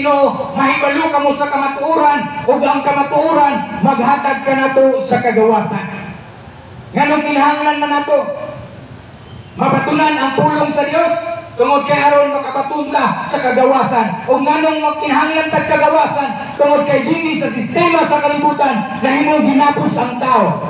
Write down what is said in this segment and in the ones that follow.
Ginoo, mahibalo ka mo sa kamatuoran, ug ang kamatuoran maghatag ka nato sa kagawasan. Nganong kinahanglan man nato mabatunan ang pulong sa Dios tungod kay aron makabatun ka sa kagawasan. Ug nganong kinahanglan tag kagawasan tungod kay dinhi sa sistema sa kalibutan nahimong ginapos ang tao.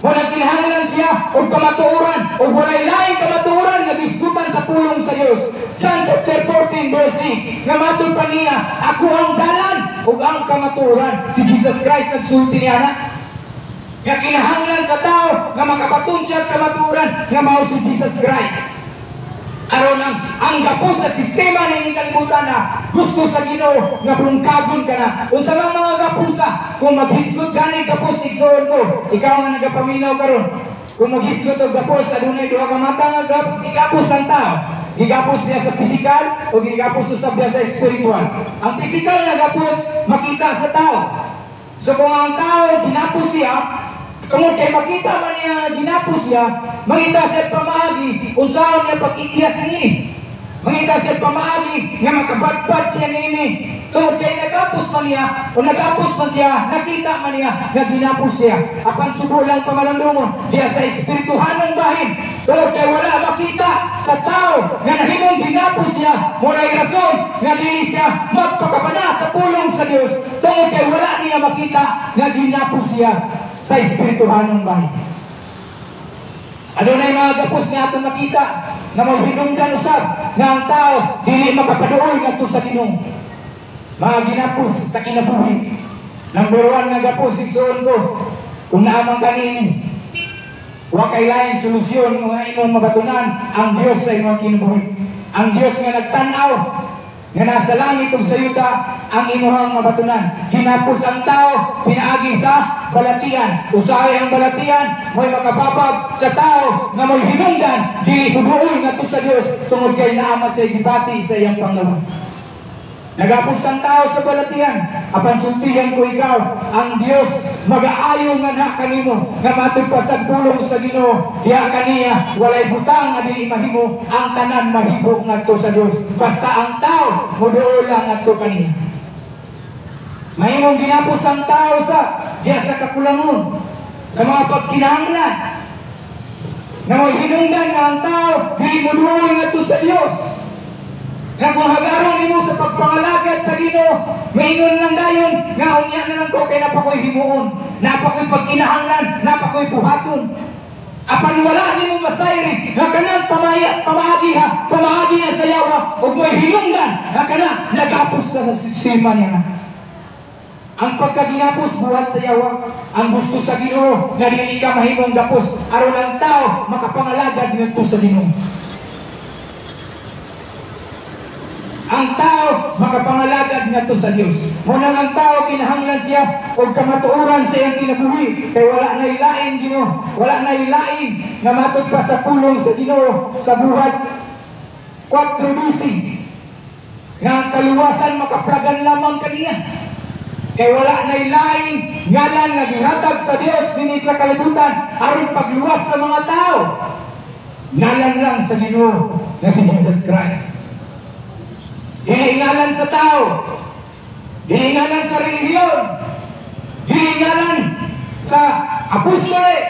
Wala kinahanglan siya o kamatuoran o walay laing kamatuoran nga gisgutan sa pulong sa Dios. John chapter 14 verse 6 nga matod pa niya, ako ang dalan o ang kamatuoran. Si Jesus Christ nagsulti niya na nga kinahanglan sa tao nga makabatun siya kamatuoran nga mao si Jesus Christ. Aron ang gapos sa sistema ng kalibutan na gusto sa Ginoo nga brungkagon ka na. Unsa man mga gapusa, kung maghisgot ka ni gapos igsoon ko, ikaw nga nagapaminaw karon. Kung maghisgot og gapos adunay duha ka mata nga gigapos ang tao. Gigapos niya sa pisikal o gigapos usab niya sa espiritual. Ang pisikal nga gapos makita sa tao. So kung ang tao ginapos siya, kung kay makita man niya ginapos siya, makita siya pamaagi unsaon niya pag-ikyas niya. Makita siya pamaagi nga makabadbad siya niini. Kung kay nagapos man niya o nagapos man siya, nakita man niya nga ginapos siya. Apan subo lang pamalandungon diya sa espirituhanong bahin. Kung kay wala makita sa tao nga nahimong ginapos siya, walay rason nga dili siya magpakabana sa pulong sa Dios. Kung kay wala niya makita nga ginapos siya sa espirituhanong bahin. Ano na yung mga gapos nga itong nakita na maghinungdan usab nga ang tao dili makapaduoy nga sa Ginoo. Mga ginapos sa kinabuhi. Number 1 nga gapos igsoon ko, kung naamang kanin wa kay lain solusyon nga imong mabatunan ang Dios sa imong kinabuhi. Ang Dios nga nagtan-aw nga nasa langit ug sa yuta ang imuhang mabatunan. Ginapos ang tao pinaagi sa balatian. Usahay ang balatian mo'y makababag sa tao nga mo'y hinungdan dili puduol ngadto sa Dios tungod kay naama sa gibati sa iyang panglawas. Nagapos ang tao sa balatian, apan sultihan ko ikaw, ang Dios mag-aayo nga na kanimo nga matod pa sa pulong sa Ginoo. Diha kaniya walay butang nga dili mahimo, ang tanan mahimo ngadto sa Dios. Basta ang tao moduol lang ngadto kaniya. Mahimong ginapos ang tao sa diha sa kakulangon, sa mga pagkinahanglan. Na mo'y hinungdan nga ang tao dili moduol ngadto sa Dios. Nga kung hagaron nimo sa pagpangalagad sa Ginoo, maingon lang dayon nga unya na lang ko kay napakoy himuon, napakoy pagkinahanglan, napakoy buhaton. Apan wala nimo masayri nga kanang pamaagi niya sa yawa ug mo'y hinungdan nga kanang nagapos ka sa sistema niya. Ang pagkaginapos buhat sa yawa, ang gusto sa Ginoo nga dili ka mahimong gapos aron ang tao makapangalagad ngadto sa Ginoo. Ang tao makapangalagad ngadto sa Dios. Muna ang tao kinahanglan siya og kamatuoran sa iyang kinabuhi kay wala na ilain Ginoo, wala na ilain nga matod pa sa pulong sa Ginoo sa buhat 4:12 nga ang kaluwasan makapragan lamang kaniya. Kay wala na ilain ngalan nga gihatag sa Dios dinhi sa kalibutan aron pagluwas sa mga tao. Ngalan lang sa Ginoo nga si Jesus Christ. Hihingalan sa tao, hihingalan sa relihiyon, hihingalan sa apostoles,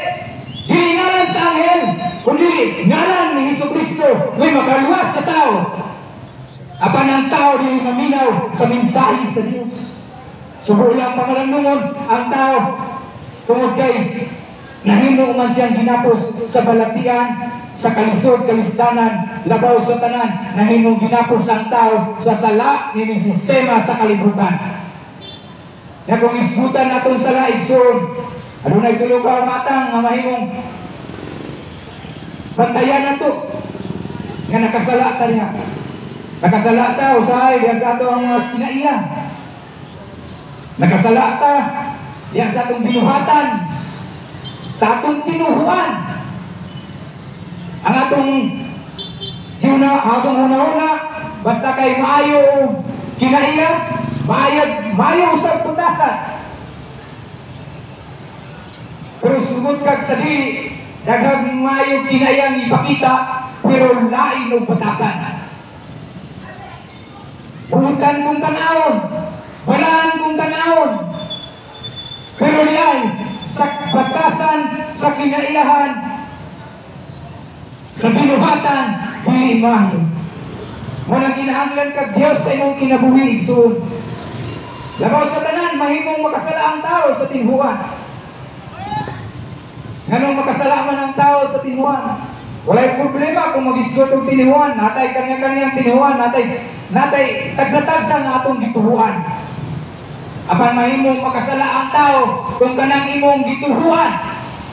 hihingalan sa anghel, kundi ngalan ni Jesucristo may makaluwas sa tao. Apan ang tao di maminaw sa mensahe sa Diyos. Subo lang pangalanungon ang tao tungod kay nahimo man siyang ginapos sa balatian, sa kalisod, kalisdanan, labaw sa tanan, nahimong ginapos ang tao sa sala ni sistema sa kalibutan. Na kung isgutan natong sala igsoon, adunay tulo ka matang nga mahimong bantayan nato nga nakasala ta niya. Nakasala ta usahay diya sa ato ang mga kinaiya. Nakasala ta diya sa atong binuhatan, sa atong tinuhuan. Ang atong una-una, basta kay maayo kinaiya, maayo usab putasan. Pero sugod kag sa dili, daghang maayo kinaiya ipakita, pero lain og putasan. Buhutan mong tanawon, atong tanawon. Pero yan, sa batasan, sa kinaiyahan, sa binuhatan, dili maayo. Walang kinahanglan ka Diyos sa imong kinabuhi igsoon. Labaw sa tanan, mahimong makasala ang tao sa tinhuan. Nganong makasala man ang tao sa tinhuan? Walay problema kung mag-isgot ang tinhuan, natay kanya-kanyang tinhuan, natay tagsa-tagsa nga atong gituhuan. Apan mahimong makasala ang tao kung kanang imong gituhuan,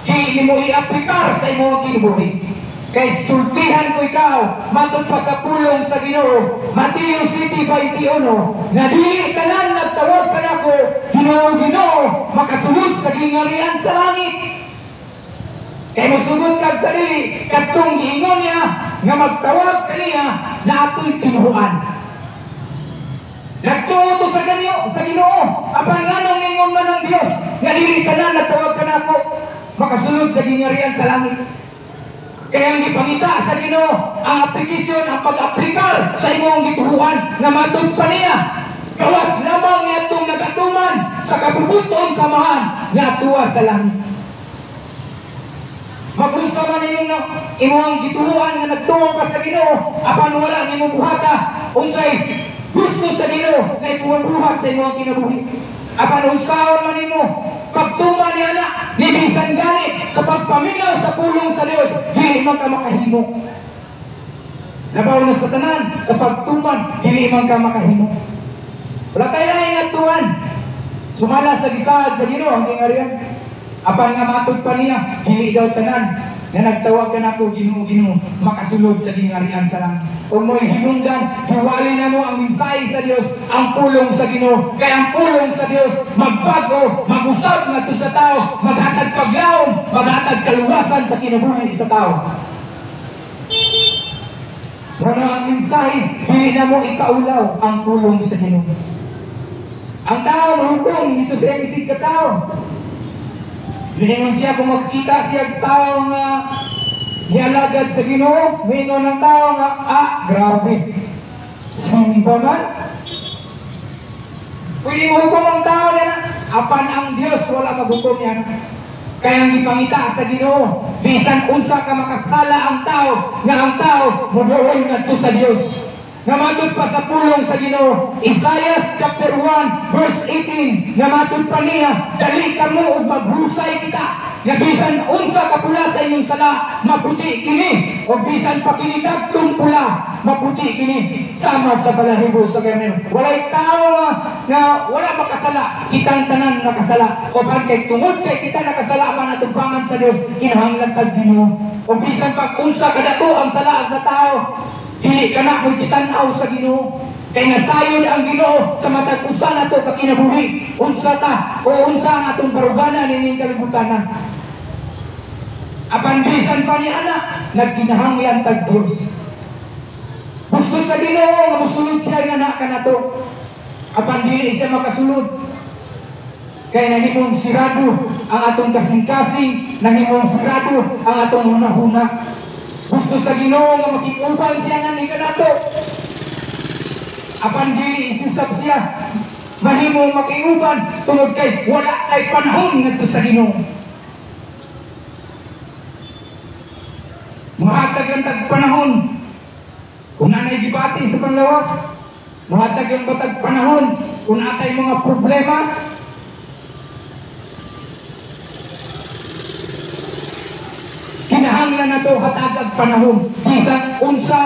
di mo i-aplikar sa imong kinabuhi. Kay sultihan ko ikaw, matod pa sa pulong sa Ginoo, Mateo City 21, na di tanan nagtawag ka nako, Ginoo, makasulod sa gingarian sa langit. Kaya masugod ka sa sarili, katong giingon niya, nga magtawag kaniya na ato'y tinuhuan. Nagtuo to sa Ginoo, apan nganong ningon man ng Diyos, nga dili ka na nagtawag ka na ako, makasulod sa gingarian sa langit. Kaya ang ipangita sa Ginoo, ang aplikasyon, ang pag-aplikar sa imong gituhuan, nga matod pa niya, gawas lamang niya itong nagatuman sa kabubuton samahan, nga tuwa sa langit. Magunsa man imong gituhuan nga nagtuo ka sa Ginoo, apan wala nimong buhata, unsay gusto sa Ginoo na ipubuhat sa imong kinabuhi. Apan unsaon man nimo pagtuman niya na nibisan gani sa pagpaminaw sa pulong sa Dios, dili man ka makahimo. Labaw na sa tanan, sa pagtuman, dili man ka makahimo. Wala kay lain nga tuwan. Sumala sa gisaad sa Ginoo ang gingarian. Apan nga matod pa niya, dili daw tanan, na nagtawag ka na ko, Ginoo, makasulod sa gingarian sa langit. Kung mo'y hinungdan, hiwali na mo ang mensahe sa Dios, ang pulong sa Ginoo. Kaya ang pulong sa Dios, magbago, mag-usap na to sa tao, maghatag paglaom, maghatag kaluwasan sa kinabuhi sa tao. Wala ang mensahe, hindi na mo ikaulaw ang pulong sa Ginoo. Ang tao, mahukom, dito sa isig ka tao. Mingon siya kung magkita siya tao nga nialagad sa Ginoo, mingon ng tao nga, grabe, simba man. Pwede mo hukom ang tao na, apan ang Diyos wala maghukom yan. Kaya ang ipangita sa Ginoo, bisan unsa ka makasala ang tao, nga ang tao, muduol na to sa Diyos. Namatod pa sa pulong sa Ginoo, Isaiah chapter 1 verse 18, namatod pa niya, dali ka mo ug maghusay kita, nga bisan unsa ka pula sa inyong sala, maputi kini, o bisan pa kini dagtong pula, maputi kini, sama sa balahibo sa ganyan. Walay tao nga wala makasala, kitang tanan nakasala, o kay tungod kay kita nakasala man atong sa Dios, kinahanglan kag Ginoo. O bisan pag unsa kadato ang sala sa tao, dili ka na mo'y kitanaw sa Ginoo. Kaya nasayon ang Ginoo sa matag usa na to kakinabuhi. Unsa ta o unsa ang atong baruganan nining kalibutan. Apan bisan pa ni ana, nagkinahanglan tag Dios. Gusto sa Ginoo nga mosulod siya nga na kanato. Apan dili siya makasulod. Kaya nahimong sirado ang atong kasing-kasing, nahimong sirado ang atong hunahuna. Gusto sa Ginoo nga makikupan siya nga ni kanato. Apan dili isusap siya, mahimong makiuban tungod kay wala kay panahon ngadto sa Ginoo. Mahatag ang tagpanahon. Kung nanay dibati sa panlawas, mahatag ang batag panahon. Kung atay mga problema, kinahanglan na ito hatagag panahon. Bisan unsa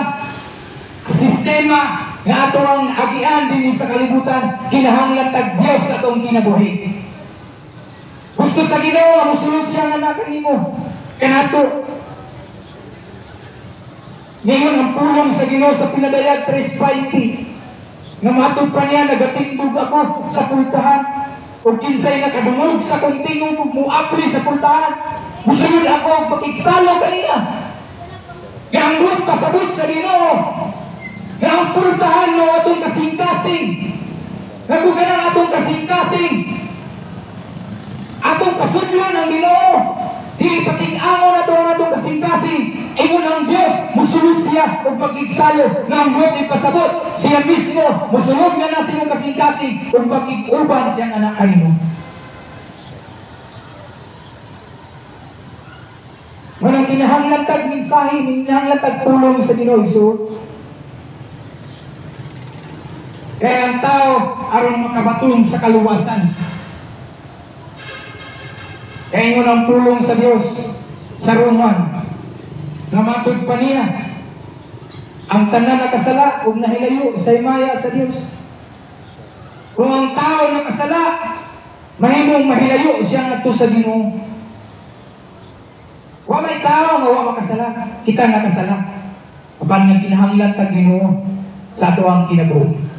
sistema nga ato ang agian din sa kalibutan, kinahanglan tag Dios atong kinabuhi. Gusto sa Ginoo nga mosulod siya nga nakanimo kanato. Ngayon ang pulong sa Ginoo sa pinadayag 3:20, nga matod pa niya nagatindog ako sa pultahan, o kinsay nakadungog sa kontingog ug muapri sa pultahan. Musulod ako pakigsalo kaniya. Gambot pasabot sa Ginoo. Nga ang pultahan mo atong kasing-kasing. Nagugan ang atong kasing-kasing. Atong pasudlon ang Ginoo. Di pating-ango na to ang atong kasing-kasing. Ingon ang Diyos, musulod siya o pag-igsalo ng buot ipasabot. Siya mismo, musulod na siya ng kasing-kasing o pag-iguban siya ng anak kanino. Walang kinahanglatag mensahe, kinahanglatag tulong sa Ginoo Hesus. Kaya ang tao aron makabatong sa kaluwasan. Kaya yun ang tulong sa Diyos sa Roman. Namatod pa niya. Ang tanan nakasala, huwag nahilayo sa imaya sa Diyos. Kung ang tao nakasala, mahimong mahilayo siya nga sa Ginoo. Wa may tao nga wa makasala, kita nakasala. Kapag nga kinahanglan tag Ginoo sa ato ang kinabuhi.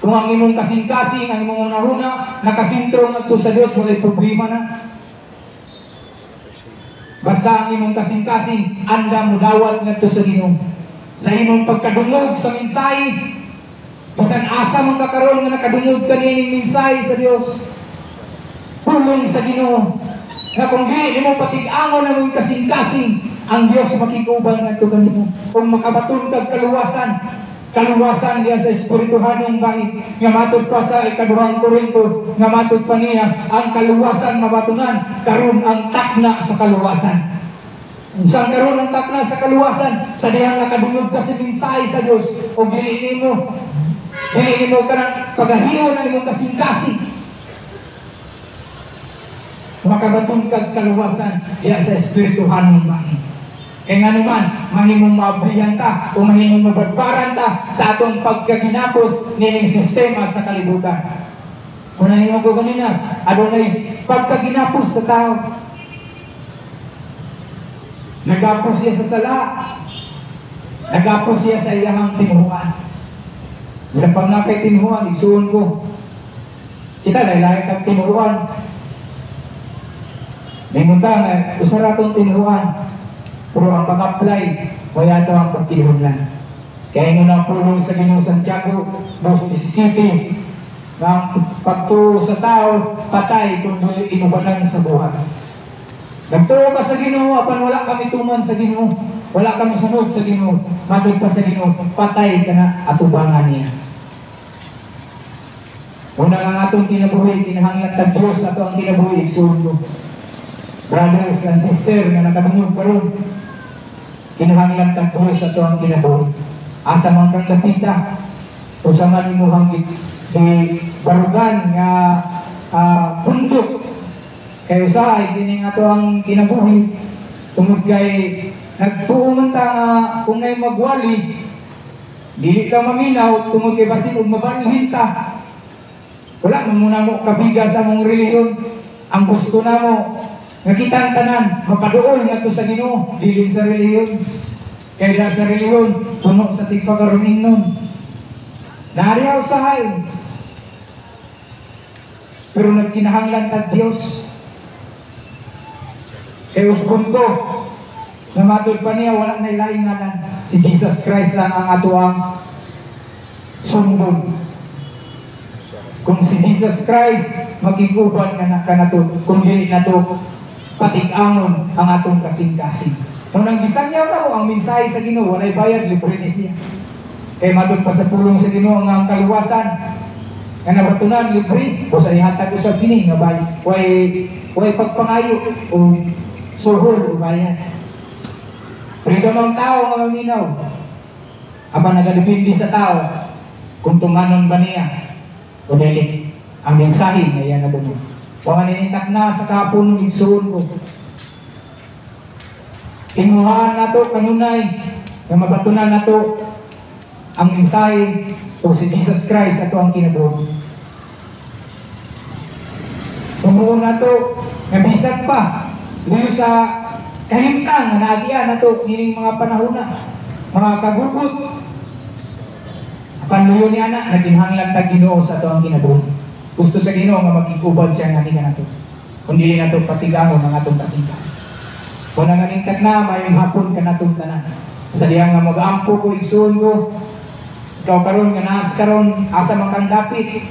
Kung ang imong kasing-kasing, ang imong unahuna, nakasintro nga to sa Diyos, walay problema na. Basta ang imong kasing-kasing, anda mo dawat nga to sa Ginoo. Sa imong pagkadungog sa mensahe, basan asa mong kakaroon nga nakadungog ka nining mensahe sa Diyos. Tulong sa Ginoo. Na kung di mo patig-angon na mong kasing-kasing, ang Diyos makikuban nga to kanimo. Kung makabatun kag kaluwasan niya sa espirituhanong bahid, nga matod pa sa ikaduhang Korinto, nga matod pa niya, ang kaluwasan mabatunan, karon ang takna sa kaluwasan. Saan karon ang takna sa kaluwasan? Sa diyang nakadungog ka sa mensahe sa Diyos, o diliin mo ka ng paghahiyo ng imong kasing-kasing. Makabatong kag kaluwasan diya sa espirituhanong bahid. Kaya nga naman, mahimong mabrihan ta o mahimong mabagbaran ta sa atong pagkaginapos nining sistema sa kalibutan. Kung nahimong ko kanina, adunay pagkaginapos sa tao. Nagapos siya sa sala. Nagapos siya sa iyahang tinuruan. Sa pangakay tinuruan, isuon ko. Kita lahi-lahi kang tinuruan. May munta nga, usaratong tinuruan. Pero ang pag-apply, wala ito ang pagkilihunlan. Kaya yun ang pulong sa Ginoo Santiago, Mississippi, ng pagturo sa tao, patay kung inubanan sa buhay. Nagturo ka sa Ginoo, apan wala kami tuman sa Ginoo, wala kami sunod sa Ginoo, matod pa sa Ginoo, patay ka na atubangan niya. Una nga atong kinabuhi, kinahanglan tag Diyos, ato ang kinabuhi, isundo. Brothers and sisters na nakabungod pa rin, kinahanglan kang Diyos sa ito ang kinabuhi. Asa man kang kapita, o sa manimuhang barugan nga bundok. Kaya usahay, kini nga ito ang kinabuhi. Tungod kay nagtuo man ta kung ngay magwali, dili ka maminaw, tungod kay basin o mabanhin ka. Wala mo muna mo kabiga sa mong reliyon. Ang gusto na mo, nakita ang tanan, mapadool nga ito sa Ginoo, dili sa reliyon. Kaya sa reliyon, puno sa tigpagarunin nun. Nariyaw sahay. Pero nagkinahanglan tag Diyos. Kaya usbon ko, namatod pa niya, walang nailaing ngalan. Si Jesus Christ lang ang ato ang sundon. Kung si Jesus Christ, magiguban ka na to, kung dili na to, patig-angon ang atong kasing-kasing. Kung nang gisagyaw na mo ang mensahe sa Ginoo, walay bayad, libre ni siya. Kaya matod pa sa pulong sa Ginoo ang kaluwasan, nga nabatunan, libre, o sa ihatag ko sa bining, nga bayad. Way pagpangayo, o suhol, o bayad. Freedom ang tao nga maminaw. Aba nagalipindi sa tao, kung tumanon ba niya, o dili, ang mensahe na yan na doon. Kunganinintak na sa kapon ng igsuon ko. Tinuhaan na to kanunay, na mabatunan na to ang mensahe o si Jesus Christ ato ang kinabuhi. Tumuon na to, nabisag pa, liyo sa kahimtang na naagian na to, nining mga panahon na, mga kagugot. Panluyo ni anak, naginhanglan tag Ginoo sa ato ang kinabuhi. Gusto sa Ginoo nga magikubad siya nga na to. Kundi na to patigangon ang atong kasingkas. Kung nanganingkat na, mayong hapon ka na itong tanan. Sa diyan nga mag-aampo ko, igsuon ko. Ikaw karon nga naas karon, asa man kang dapit.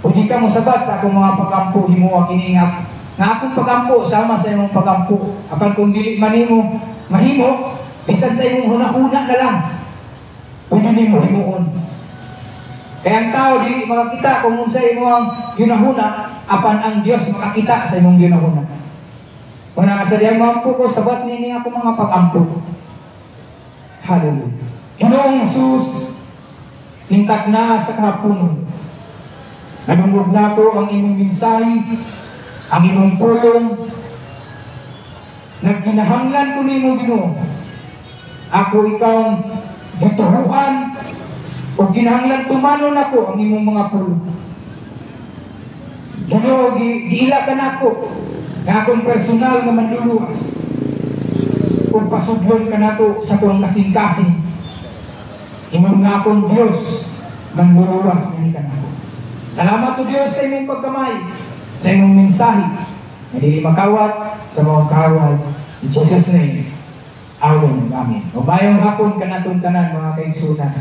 Kung di ka mo sabat sa akong mga pag-ampo, himuwa kini nga nga akong pagampo sama sa imong pagampo. Apan kung dili man nimo mahimo, bisan sa imong hunahuna na lang, pwede nimo himuon. Kaya ang tao dili makakita kung unsa imong ginahuna, apan ang Dios makakita sa imong ginahuna. Una ka sa diyang mampu ko, sabat nini ako mga pagampo. Hallelujah. Ginoong Hesus, nintag na sa kahaponon. Nanungod na ko ang imong mensahe, ang imong pulong. Nagginahanglan ko nimo Ginoo. Ako ikaw gituruan o ginahanglan tumanon ako ang imong mga pulong. Ginoo, giila ka nako nga akong personal nga manluluwas. Kung pasudlon ka nako sa kong kasing-kasing, imong nga akong Diyos manluluwas nga ka nako. Salamat o Diyos sa imong pagkamay, sa imong mensahe, na dili makawat sa mga kawal. In Jesus' name, Amen. Amen. O bayong hapon ka natong tanan mga kaigsunan.